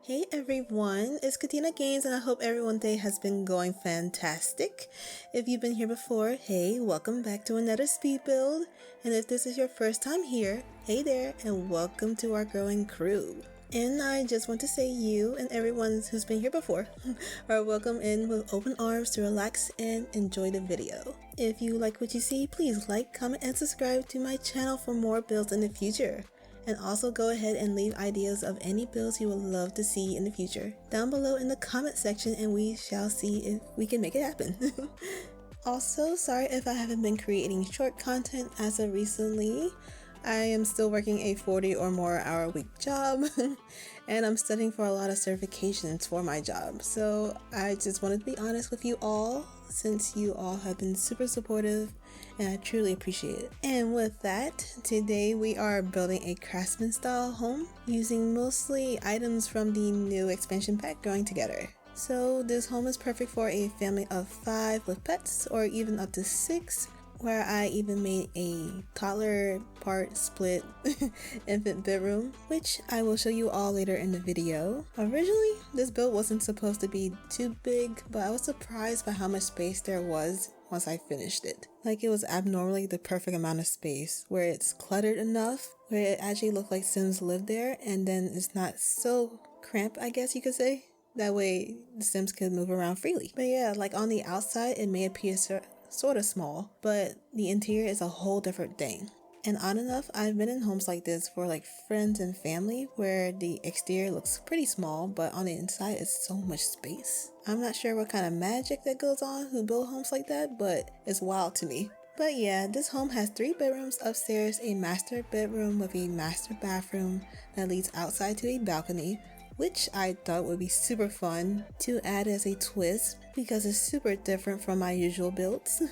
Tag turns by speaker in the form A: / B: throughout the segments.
A: Hey everyone, it's Katina Gaines and I hope everyone's day has been going fantastic. If you've been here before, hey, welcome back to another speed build. And if this is your first time here, hey there and welcome to our growing crew. And I just want to say you and everyone who's been here before are welcome in with open arms to relax and enjoy the video. If you like what you see, please like, comment, and subscribe to my channel for more builds in the future. And also go ahead and leave ideas of any builds you would love to see in the future down below in the comment section and we shall see if we can make it happen. Also, sorry if I haven't been creating short content as of recently. I am still working a 40 or more hour week job and I'm studying for a lot of certifications for my job. So I just wanted to be honest with you all since you all have been super supportive and I truly appreciate it. And with that, today we are building a Craftsman style home using mostly items from the new expansion pack Growing Together. So this home is perfect for a family of 5 with pets or even up to 6, where I even made a toddler part split infant bedroom, which I will show you all later in the video. Originally, this build wasn't supposed to be too big, but I was surprised by how much space there was once I finished it. Like, it was abnormally the perfect amount of space, where it's cluttered enough, where it actually looked like Sims lived there, and then it's not so cramped, I guess you could say. That way, the Sims could move around freely. But yeah, like on the outside, it may appear sort of small, but the interior is a whole different thing. And odd enough, I've been in homes like this for like friends and family where the exterior looks pretty small, but on the inside it's so much space. I'm not sure what kind of magic that goes on who build homes like that, but it's wild to me. But yeah, this home has 3 bedrooms upstairs, a master bedroom with a master bathroom that leads outside to a balcony, which I thought would be super fun to add as a twist because it's super different from my usual builds.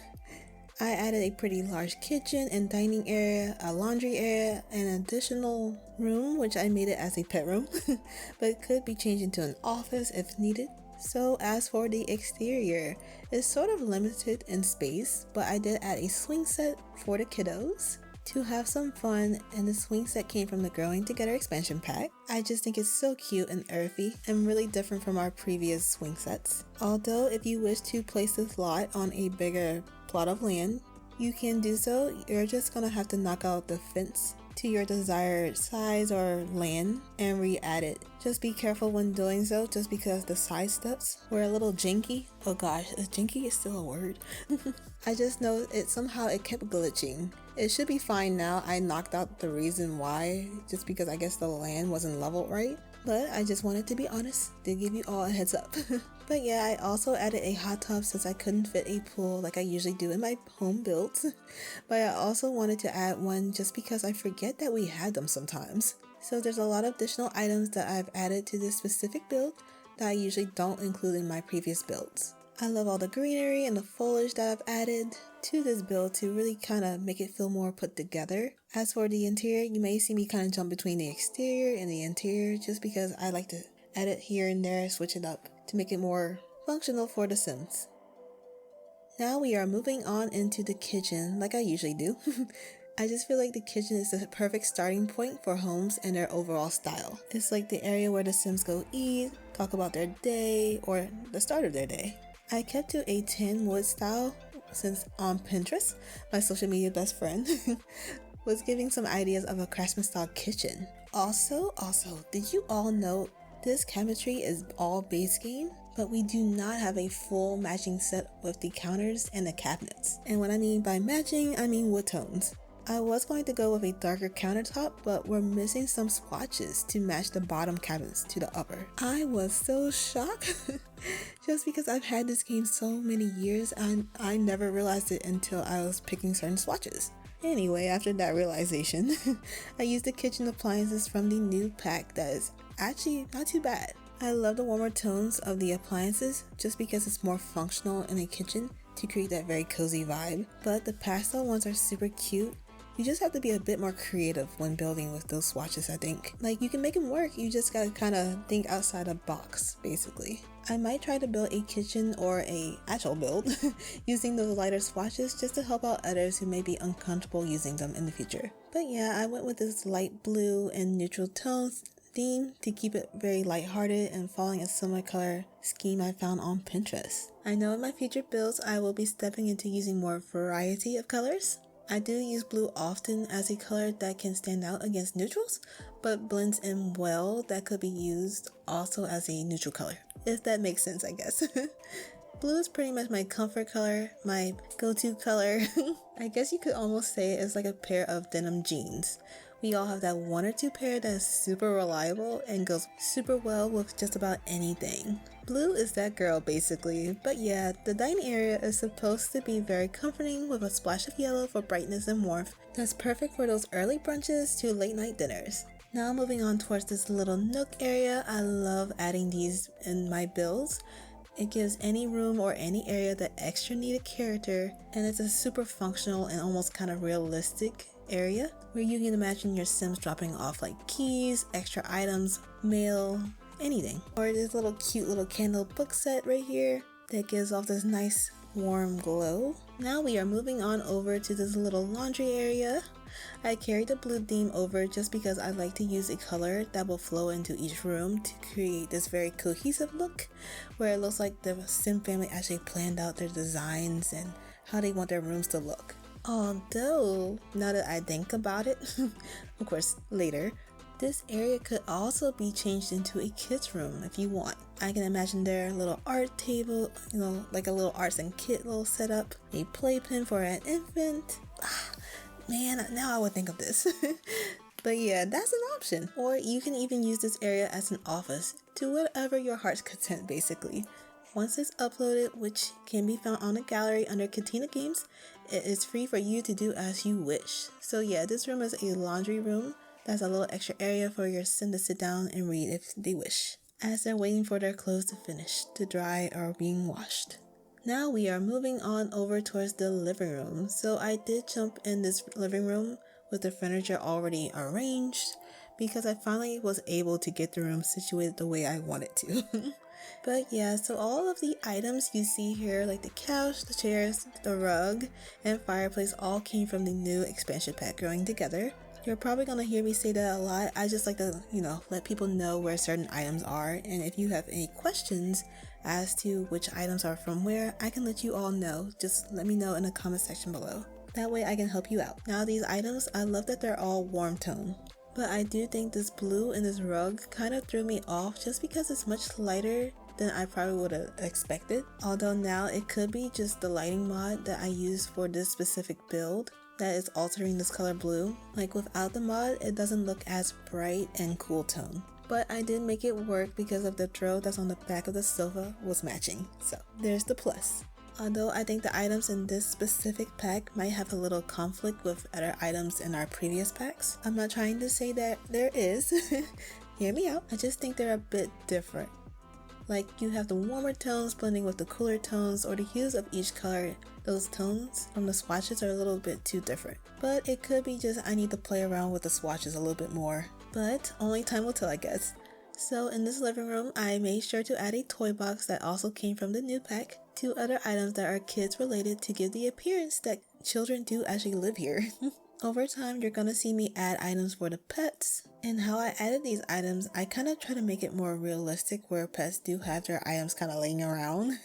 A: I added a pretty large kitchen and dining area, a laundry area, an additional room which I made it as a pet room, but it could be changed into an office if needed. So as for the exterior, it's sort of limited in space, but I did add a swing set for the kiddos to have some fun, and the swing set came from the Growing Together expansion pack. I just think it's so cute and earthy and really different from our previous swing sets. Although if you wish to place this lot on a bigger plot of land, you can do so. You're just gonna have to knock out the fence to your desired size or land and re-add it. Just be careful when doing so, just because the side steps were a little janky. Oh gosh, janky is still a word. I just know it kept glitching. It should be fine now. I knocked out the reason why, just because I guess the land wasn't leveled right. But I just wanted to be honest to give you all a heads up. But yeah, I also added a hot tub since I couldn't fit a pool like I usually do in my home builds. But I also wanted to add one just because I forget that we had them sometimes. So there's a lot of additional items that I've added to this specific build that I usually don't include in my previous builds. I love all the greenery and the foliage that I've added to this build to really kind of make it feel more put together. As for the interior, you may see me kind of jump between the exterior and the interior just because I like to edit here and there, switch it up to make it more functional for the Sims. Now we are moving on into the kitchen like I usually do. I just feel like the kitchen is the perfect starting point for homes and their overall style. It's like the area where the Sims go eat, talk about their day, or the start of their day. I kept to a tin wood style since on Pinterest, my social media best friend, was giving some ideas of a Craftsman style kitchen. Also, did you all know this cabinetry is all base game, but we do not have a full matching set with the counters and the cabinets. And what I mean by matching, I mean wood tones. I was going to go with a darker countertop, but we're missing some swatches to match the bottom cabinets to the upper. I was so shocked just because I've had this game so many years and I never realized it until I was picking certain swatches. Anyway, after that realization, I used the kitchen appliances from the new pack that is actually not too bad. I love the warmer tones of the appliances just because it's more functional in a kitchen to create that very cozy vibe, but the pastel ones are super cute. You just have to be a bit more creative when building with those swatches, I think. Like, you can make them work, you just gotta kind of think outside the box, basically. I might try to build a kitchen or a actual build using those lighter swatches just to help out others who may be uncomfortable using them in the future. But yeah, I went with this light blue and neutral tones theme to keep it very lighthearted and following a similar color scheme I found on Pinterest. I know in my future builds I will be stepping into using more variety of colors. I do use blue often as a color that can stand out against neutrals, but blends in well that could be used also as a neutral color, if that makes sense, I guess. Blue is pretty much my comfort color, my go-to color. I guess you could almost say it's like a pair of denim jeans. We all have that one or two pair that is super reliable and goes super well with just about anything. Blue is that girl basically, but yeah, the dining area is supposed to be very comforting with a splash of yellow for brightness and warmth. That's perfect for those early brunches to late night dinners. Now moving on towards this little nook area, I love adding these in my builds. It gives any room or any area that extra needed character, and it's a super functional and almost kind of realistic area where you can imagine your Sims dropping off like keys, extra items, mail, anything. Or this little cute little candle book set right here that gives off this nice warm glow. Now we are moving on over to this little laundry area. I carried the blue theme over just because I like to use a color that will flow into each room to create this very cohesive look where it looks like the Sim family actually planned out their designs and how they want their rooms to look. Although, now that I think about it, of course later, this area could also be changed into a kid's room if you want. I can imagine their little art table, like a little arts and kit little setup, a playpen for an infant. Man, now I would think of this. But yeah, that's an option. Or you can even use this area as an office to whatever your heart's content basically. Once it's uploaded, which can be found on the gallery under Katina Games, it is free for you to do as you wish. So yeah, this room is a laundry room. That's a little extra area for your Sim to sit down and read if they wish, as they're waiting for their clothes to finish, to dry or being washed. Now we are moving on over towards the living room. So I did jump in this living room with the furniture already arranged because I finally was able to get the room situated the way I wanted to. But yeah, so all of the items you see here, like the couch, the chairs, the rug, and fireplace all came from the new expansion pack Growing Together. You're probably going to hear me say that a lot. I just like to, let people know where certain items are. And if you have any questions as to which items are from where, I can let you all know. Just let me know in the comment section below. That way I can help you out. Now these items, I love that they're all warm tone. But I do think this blue and this rug kind of threw me off just because it's much lighter than I probably would have expected. Although now it could be just the lighting mod that I use for this specific build that is altering this color blue. Like without the mod, it doesn't look as bright and cool tone. But I did make it work because of the throw that's on the back of the sofa was matching. So there's the plus. Although I think the items in this specific pack might have a little conflict with other items in our previous packs. I'm not trying to say that there is. Hear me out. I just think they're a bit different. Like you have the warmer tones blending with the cooler tones, or the hues of each color. Those tones from the swatches are a little bit too different. But it could be just I need to play around with the swatches a little bit more. But only time will tell, I guess. So in this living room, I made sure to add a toy box that also came from the new pack. 2 other items that are kids related to give the appearance that children do actually live here. Over time, you're gonna see me add items for the pets. And how I added these items, I kind of try to make it more realistic where pets do have their items kind of laying around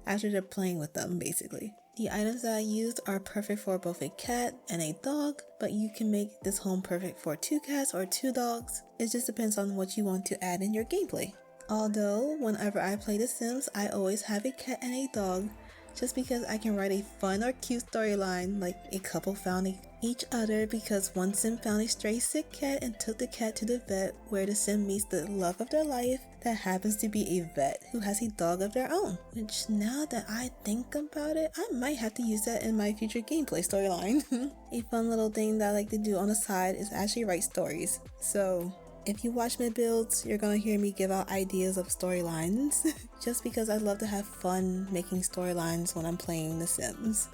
A: after they're playing with them, basically. The items that I used are perfect for both a cat and a dog, but you can make this home perfect for 2 cats or 2 dogs. It just depends on what you want to add in your gameplay. Although, whenever I play The Sims, I always have a cat and a dog, just because I can write a fun or cute storyline, like a couple found each other because one Sim found a stray sick cat and took the cat to the vet, where the Sim meets the love of their life that happens to be a vet who has a dog of their own. Which, now that I think about it, I might have to use that in my future gameplay storyline. A fun little thing that I like to do on the side is actually write stories. So if you watch my builds, you're gonna hear me give out ideas of storylines, just because I love to have fun making storylines when I'm playing The Sims.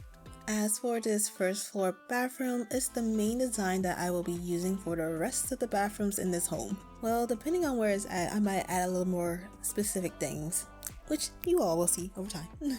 A: As for this first floor bathroom, it's the main design that I will be using for the rest of the bathrooms in this home. Well, depending on where it's at, I might add a little more specific things, which you all will see over time.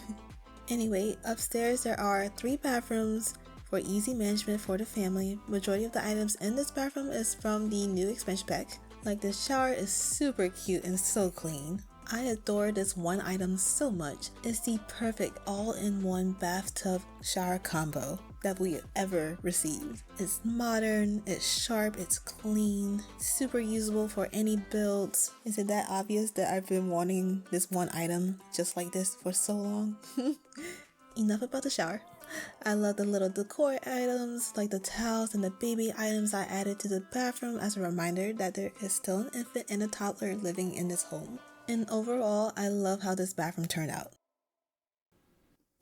A: Anyway, upstairs there are 3 bathrooms for easy management for the family. Majority of the items in this bathroom is from the new expansion pack. Like, the shower is super cute and so clean. I adore this one item so much. It's the perfect all-in-one bathtub shower combo that we ever received. It's modern, it's sharp, it's clean, super usable for any builds. Is it that obvious that I've been wanting this one item just like this for so long? Enough about the shower. I love the little decor items like the towels and the baby items I added to the bathroom as a reminder that there is still an infant and a toddler living in this home. And overall, I love how this bathroom turned out.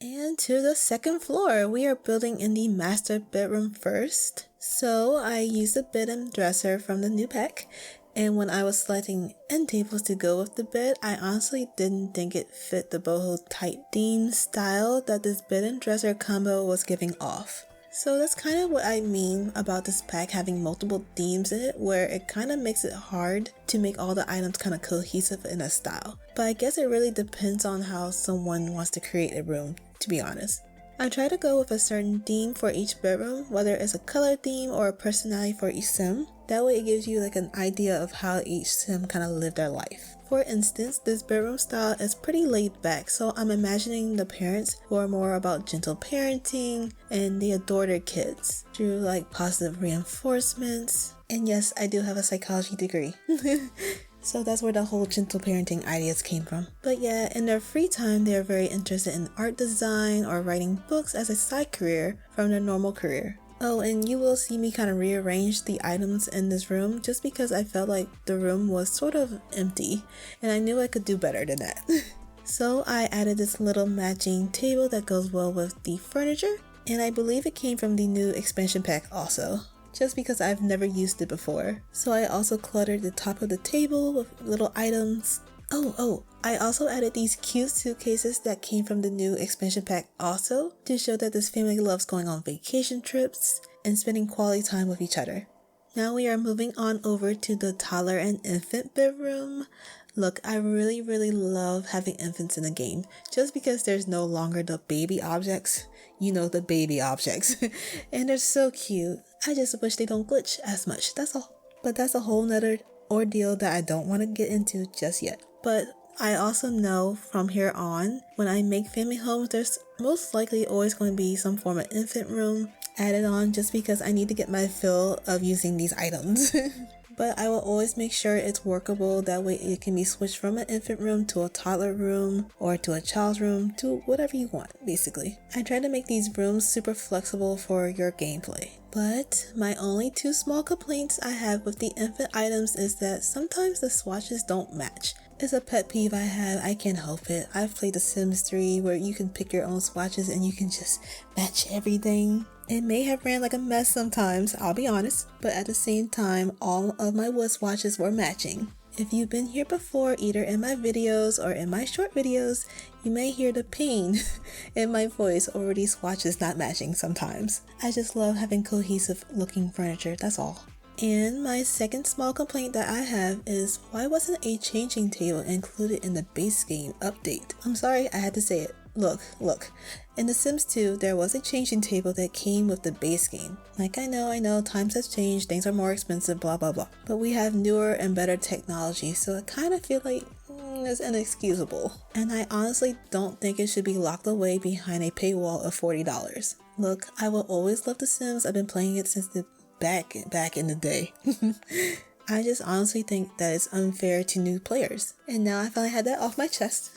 A: And to the second floor, we are building in the master bedroom first. So I used a bed and dresser from the new pack. And when I was selecting end tables to go with the bed, I honestly didn't think it fit the boho type theme style that this bed and dresser combo was giving off. So that's kind of what I mean about this pack having multiple themes in it, where it kind of makes it hard to make all the items kind of cohesive in a style. But I guess it really depends on how someone wants to create a room, to be honest. I try to go with a certain theme for each bedroom, whether it's a color theme or a personality for each sim. That way it gives you like an idea of how each sim kind of live their life. For instance, this bedroom style is pretty laid back, so I'm imagining the parents who are more about gentle parenting and they adore their kids through like positive reinforcements. And yes, I do have a psychology degree. So that's where the whole gentle parenting ideas came from. But yeah, in their free time, they are very interested in art design or writing books as a side career from their normal career. Oh, and you will see me kind of rearrange the items in this room just because I felt like the room was sort of empty and I knew I could do better than that. So I added this little matching table that goes well with the furniture, and I believe it came from the new expansion pack also, just because I've never used it before. So I also cluttered the top of the table with little items. I also added these cute suitcases that came from the new expansion pack also, to show that this family loves going on vacation trips and spending quality time with each other. Now we are moving on over to the toddler and infant bedroom. Look, I really love having infants in the game, just because there's no longer the baby objects. You know, the baby objects. And they're so cute. I just wish they don't glitch as much, that's all. But that's a whole nother ordeal that I don't want to get into just yet. But I also know from here on, when I make family homes, there's most likely always going to be some form of infant room added on, just because I need to get my fill of using these items. But I will always make sure it's workable, that way it can be switched from an infant room to a toddler room or to a child's room, to whatever you want, basically. I try to make these rooms super flexible for your gameplay. But my only two small complaints I have with the infant items is that sometimes the swatches don't match. It's a pet peeve I have, I can't help it. I've played The Sims 3 where you can pick your own swatches and you can just match everything. It may have ran like a mess sometimes, I'll be honest, but at the same time, all of my wood swatches were matching. If you've been here before, either in my videos or in my short videos, you may hear the pain in my voice over these swatches not matching sometimes. I just love having cohesive looking furniture, that's all. And my second small complaint that I have is, why wasn't a changing table included in the base game update? I'm sorry, I had to say it. Look. In The Sims 2, there was a changing table that came with the base game. Like, I know, times have changed, things are more expensive, blah blah blah. But we have newer and better technology, so I kind of feel like it's inexcusable. And I honestly don't think it should be locked away behind a paywall of $40. Look, I will always love The Sims. I've been playing it since the back in the day. I just honestly think that it's unfair to new players. And now I finally had that off my chest.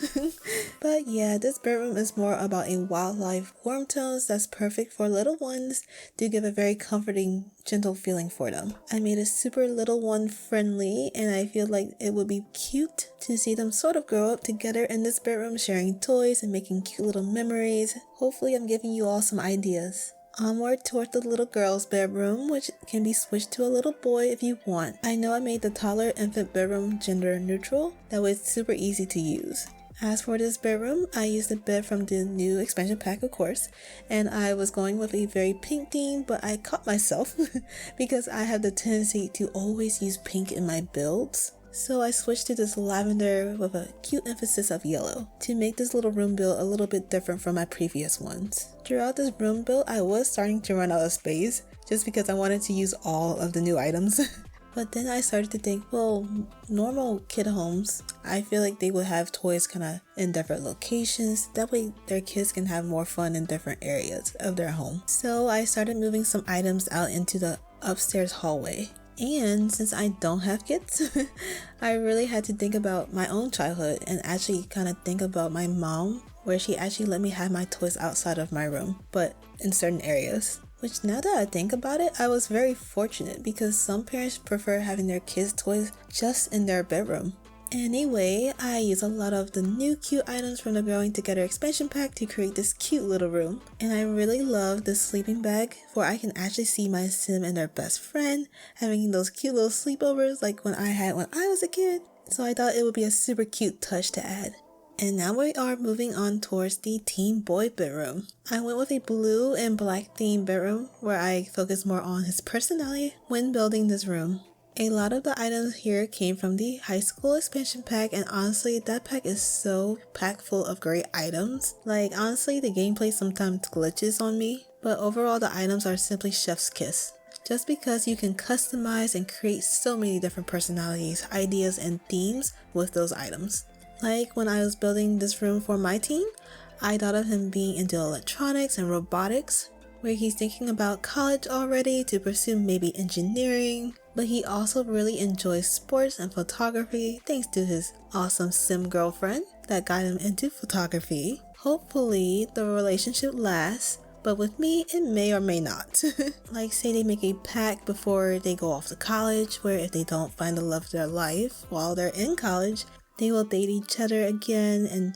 A: But yeah, this bedroom is more about a wildlife warm tones that's perfect for little ones to give a very comforting, gentle feeling for them. I made it super little one friendly, and I feel like it would be cute to see them sort of grow up together in this bedroom, sharing toys and making cute little memories. Hopefully I'm giving you all some ideas. Onward toward the little girl's bedroom, which can be switched to a little boy if you want. I know I made the toddler infant bedroom gender neutral, that way it's super easy to use. As for this bedroom, I used a bed from the new expansion pack, of course, and I was going with a very pink theme, but I caught myself because I have the tendency to always use pink in my builds. So I switched to this lavender with a cute emphasis of yellow to make this little room build a little bit different from my previous ones. Throughout this room build, I was starting to run out of space just because I wanted to use all of the new items. But then I started to think, well, normal kid homes, I feel like they would have toys kind of in different locations. That way their kids can have more fun in different areas of their home. So I started moving some items out into the upstairs hallway. And since I don't have kids, I really had to think about my own childhood and actually kind of think about my mom, where she actually let me have my toys outside of my room, but in certain areas. Which, now that I think about it, I was very fortunate because some parents prefer having their kids' toys just in their bedroom. Anyway, I use a lot of the new cute items from the Growing Together expansion pack to create this cute little room. And I really love this sleeping bag, where I can actually see my sim and their best friend having those cute little sleepovers like when I had when I was a kid. So I thought it would be a super cute touch to add. And now we are moving on towards the teen boy bedroom. I went with a blue and black theme bedroom where I focused more on his personality when building this room. A lot of the items here came from the high school expansion pack, and honestly that pack is so packed full of great items. Like, honestly, the gameplay sometimes glitches on me, but overall the items are simply chef's kiss. Just because you can customize and create so many different personalities, ideas, and themes with those items. Like when I was building this room for my teen, I thought of him being into electronics and robotics, where he's thinking about college already to pursue maybe engineering, but he also really enjoys sports and photography thanks to his awesome sim girlfriend that got him into photography. Hopefully the relationship lasts, but with me it may or may not. Like, say they make a pact before they go off to college, where if they don't find the love of their life while they're in college, they will date each other again and,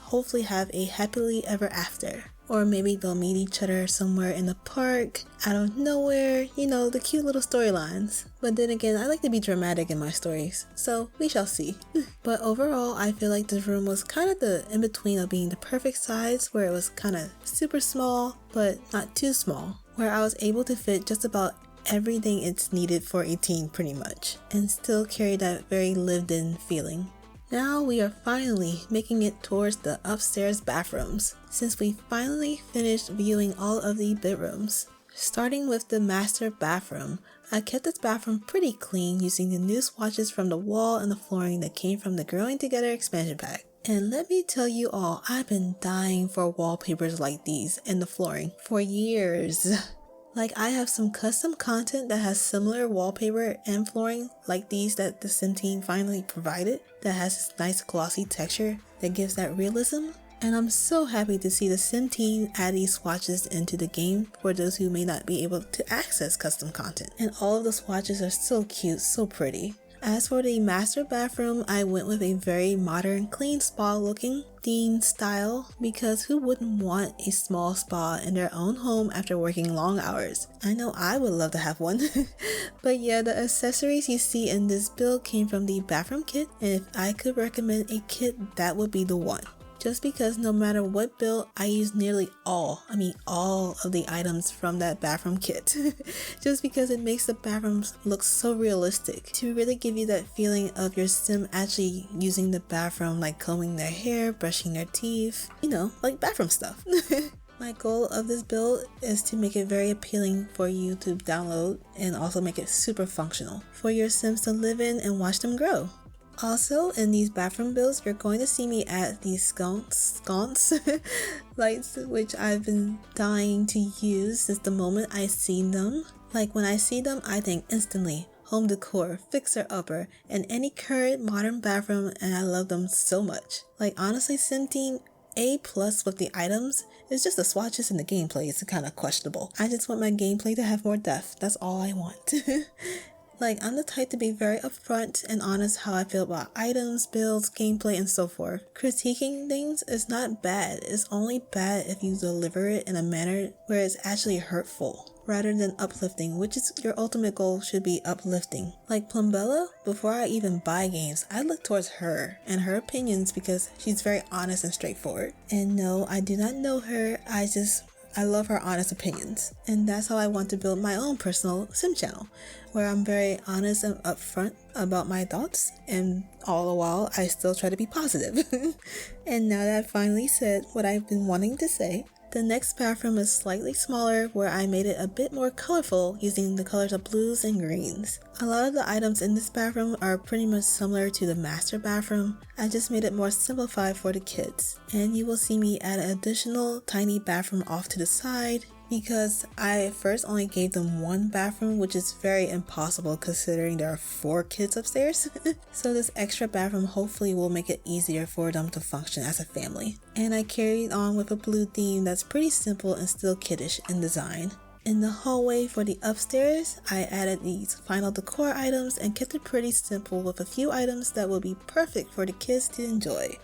A: hopefully have a happily ever after. Or maybe they'll meet each other somewhere in the park, out of nowhere, the cute little storylines. But then again, I like to be dramatic in my stories, so we shall see. But overall, I feel like this room was kind of the in-between of being the perfect size, where it was kind of super small, but not too small, where I was able to fit just about everything it's needed for a teen pretty much, and still carry that very lived-in feeling. Now we are finally making it towards the upstairs bathrooms, since we finally finished viewing all of the bedrooms. Starting with the master bathroom, I kept this bathroom pretty clean using the new swatches from the wall and the flooring that came from the Growing Together expansion pack. And let me tell you all, I've been dying for wallpapers like these in the flooring for years. Like, I have some custom content that has similar wallpaper and flooring like these that the Sim team finally provided, that has this nice glossy texture that gives that realism. And I'm so happy to see the Sim team add these swatches into the game for those who may not be able to access custom content. And all of the swatches are so cute, so pretty. As for the master bathroom, I went with a very modern, clean spa looking themed style, because who wouldn't want a small spa in their own home after working long hours? I know I would love to have one. But yeah, the accessories you see in this build came from the bathroom kit, and if I could recommend a kit, that would be the one. Just because no matter what build, I use nearly all of the items from that bathroom kit. Just because it makes the bathrooms look so realistic, to really give you that feeling of your sim actually using the bathroom, like combing their hair, brushing their teeth, like bathroom stuff. My goal of this build is to make it very appealing for you to download, and also make it super functional for your sims to live in and watch them grow. Also, in these bathroom builds, you're going to see me add these sconce lights, which I've been dying to use since the moment I seen them. Like, when I see them, I think instantly home decor, fixer-upper, and any current modern bathroom, and I love them so much. Like, honestly, Sim Team, A+ with the items. It's just the swatches and the gameplay is kind of questionable. I just want my gameplay to have more depth. That's all I want. Like, I'm the type to be very upfront and honest how I feel about items, builds, gameplay, and so forth. Critiquing things is not bad. It's only bad if you deliver it in a manner where it's actually hurtful, rather than uplifting, which is your ultimate goal should be uplifting. Like Plumbella, before I even buy games, I look towards her and her opinions because she's very honest and straightforward. And no, I do not know her, I love her honest opinions. And that's how I want to build my own personal sim channel, where I'm very honest and upfront about my thoughts, and all the while I still try to be positive. And now that I've finally said what I've been wanting to say, The next bathroom is slightly smaller, where I made it a bit more colorful using the colors of blues and greens. A lot of the items in this bathroom are pretty much similar to the master bathroom. I just made it more simplified for the kids. And you will see me add an additional tiny bathroom off to the side, because I at first only gave them one bathroom, which is very impossible considering there are 4 kids upstairs. So this extra bathroom hopefully will make it easier for them to function as a family. And I carried on with a blue theme that's pretty simple and still kiddish in design. In the hallway for the upstairs, I added these final decor items and kept it pretty simple with a few items that will be perfect for the kids to enjoy.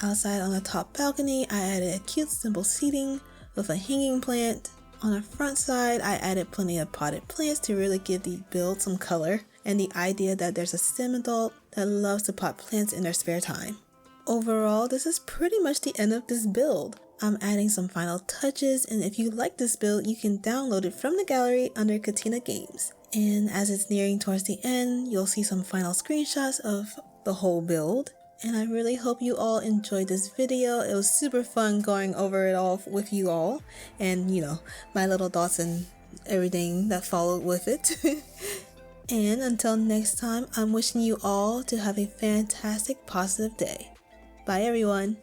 A: Outside on the top balcony, I added a cute simple seating with a hanging plant. On the front side, I added plenty of potted plants to really give the build some color, and the idea that there's a sim adult that loves to pot plants in their spare time. Overall, this is pretty much the end of this build. I'm adding some final touches, and if you like this build, you can download it from the gallery under Katina Games. And as it's nearing towards the end, you'll see some final screenshots of the whole build. And I really hope you all enjoyed this video. It was super fun going over it all with you all, and my little thoughts and everything that followed with it. And until next time, I'm wishing you all to have a fantastic positive day. Bye everyone.